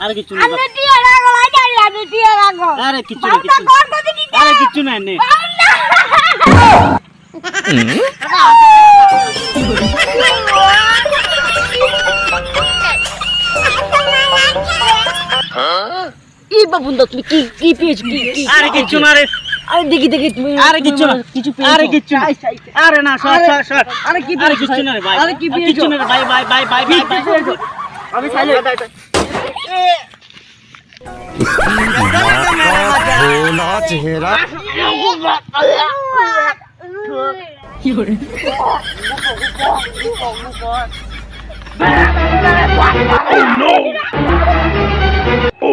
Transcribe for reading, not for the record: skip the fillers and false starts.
আরে কিছু না আরে কিছু না আরে কিছু না নে ই বাবুন্দা তুমি কি কি পেয়েছ কি আরে কিছু না রে আরে দেখি তুমি আরে কিছু না কিছু পেয়েছ আরে কিছু না আরে না সর আরে কি আরে কিছু না রে ভাই আরে কি পেয়েছ কিছু না রে ভাই আমি সাইলেন্ট भोला चेहरा কি করে Oh no!